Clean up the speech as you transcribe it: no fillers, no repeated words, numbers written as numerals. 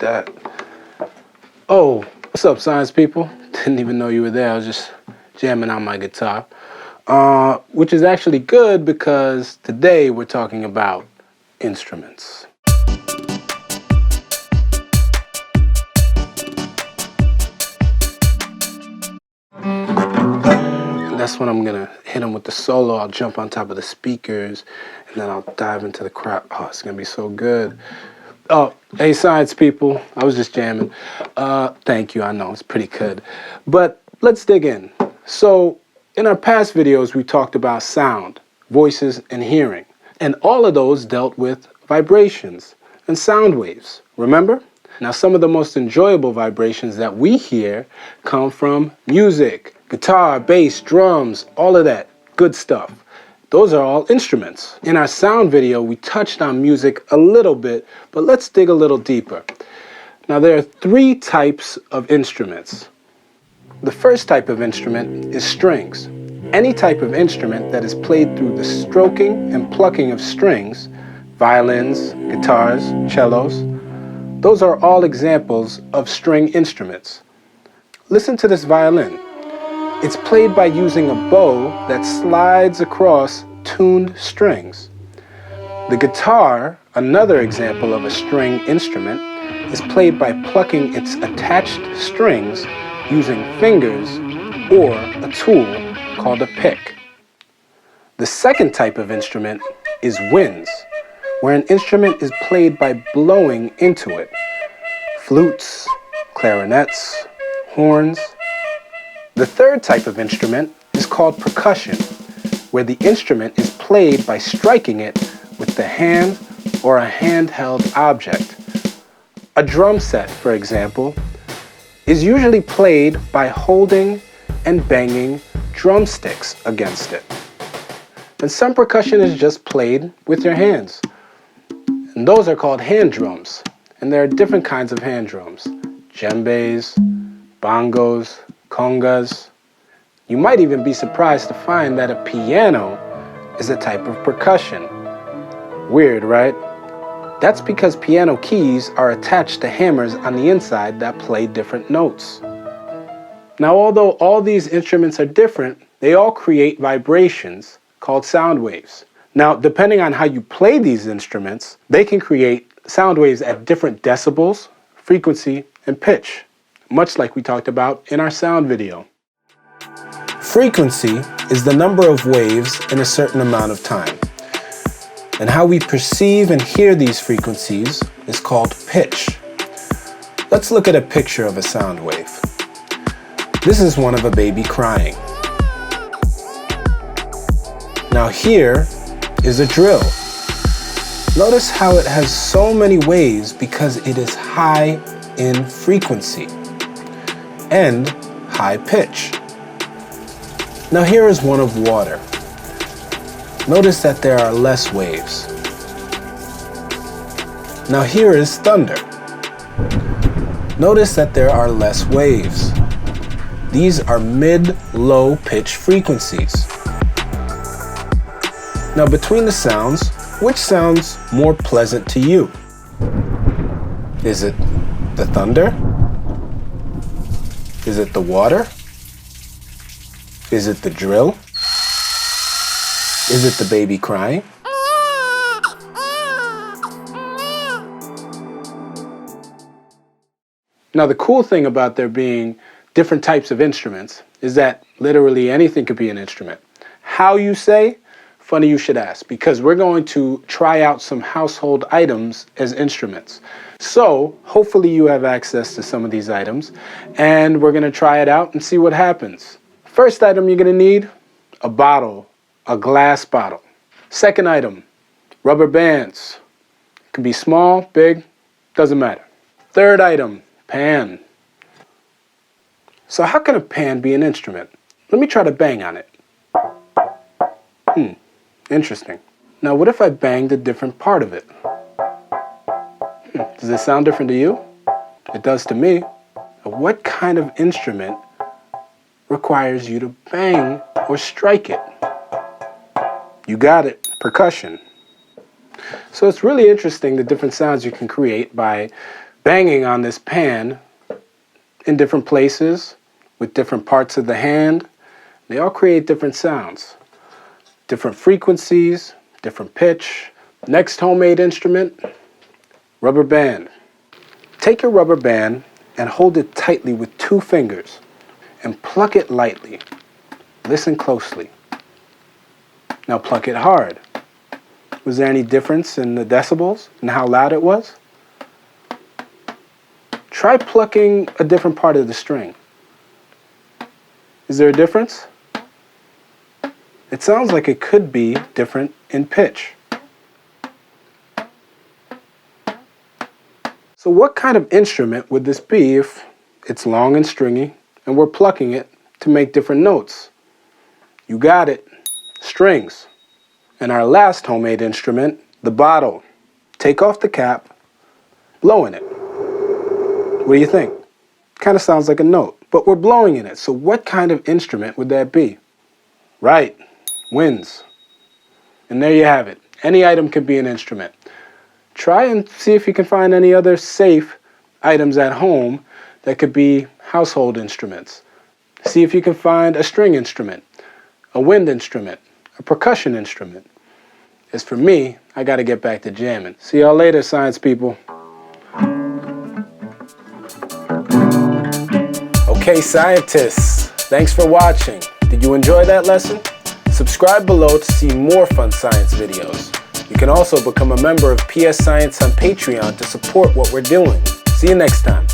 that. Oh, what's up, science people? Didn't even know you were there. I was just jamming on my guitar. Which is actually good because today we're talking about instruments. And that's when I'm gonna hit them with the solo. I'll jump on top of the speakers and then I'll dive into the crowd. Oh, it's gonna be so good. Oh, hey, science people. I was just jamming. Thank you. I know it's pretty good. But let's dig in. So in our past videos, we talked about sound, voices, and hearing. And all of those dealt with vibrations and sound waves. Remember? Now, some of the most enjoyable vibrations that we hear come from music, guitar, bass, drums, all of that good stuff. Those are all instruments. In our sound video, we touched on music a little bit, but let's dig a little deeper. Now, there are 3 types of instruments. The first type of instrument is strings. Any type of instrument that is played through the stroking and plucking of strings, violins, guitars, cellos, those are all examples of string instruments. Listen to this violin. It's played by using a bow that slides across tuned strings. The guitar, another example of a string instrument, is played by plucking its attached strings using fingers or a tool called a pick. The second type of instrument is winds, where an instrument is played by blowing into it. Flutes, clarinets, horns. The third type of instrument is called percussion, where the instrument is played by striking it with the hand or a handheld object. A drum set, for example, is usually played by holding and banging drumsticks against it. And some percussion is just played with your hands. And those are called hand drums. And there are different kinds of hand drums: djembes, bongos, congas. You might even be surprised to find that a piano is a type of percussion. Weird, right? That's because piano keys are attached to hammers on the inside that play different notes. Now, although all these instruments are different, they all create vibrations called sound waves. Now, depending on how you play these instruments, they can create sound waves at different decibels, frequency, and pitch, much like we talked about in our sound video. Frequency is the number of waves in a certain amount of time. And how we perceive and hear these frequencies is called pitch. Let's look at a picture of a sound wave. This is one of a baby crying. Now here is a drill. Notice how it has so many waves because it is high in frequency and high pitch. Now here is one of water. Notice that there are less waves. Now here is thunder. Notice that there are less waves. These are mid-low pitch frequencies. Now between the sounds, which sounds more pleasant to you? Is it the thunder? Is it the water? Is it the drill? Is it the baby crying? Now, the cool thing about there being different types of instruments is that literally anything could be an instrument. How you say? Funny you should ask, because we're going to try out some household items as instruments. So hopefully you have access to some of these items, and we're going to try it out and see what happens. First item you're going to need, a bottle, a glass bottle. Second item, rubber bands. It can be small, big, doesn't matter. Third item, pan. So how can a pan be an instrument? Let me try to bang on it. Interesting. Now what if I banged a different part of it? Does it sound different to you? It does to me. What kind of instrument requires you to bang or strike it? You got it, percussion. So it's really interesting the different sounds you can create by banging on this pan in different places with different parts of the hand. They all create different sounds, different frequencies, different pitch. Next homemade instrument, rubber band. Take your rubber band and hold it tightly with 2 fingers and pluck it lightly. Listen closely. Now pluck it hard. Was there any difference in the decibels and how loud it was? Try plucking a different part of the string. Is there a difference? It sounds like it could be different in pitch. So what kind of instrument would this be if it's long and stringy and we're plucking it to make different notes? You got it, strings. And our last homemade instrument, the bottle. Take off the cap, blow in it. What do you think? Kind of sounds like a note, but we're blowing in it. So what kind of instrument would that be? Right, winds. And there you have it. Any item could be an instrument. Try and see if you can find any other safe items at home that could be household instruments. See if you can find a string instrument, a wind instrument, a percussion instrument. As for me, I got to get back to jamming. See y'all later, science people. Okay, scientists, thanks for watching. Did you enjoy that lesson? Subscribe below to see more fun science videos. You can also become a member of PS Science on Patreon to support what we're doing. See you next time.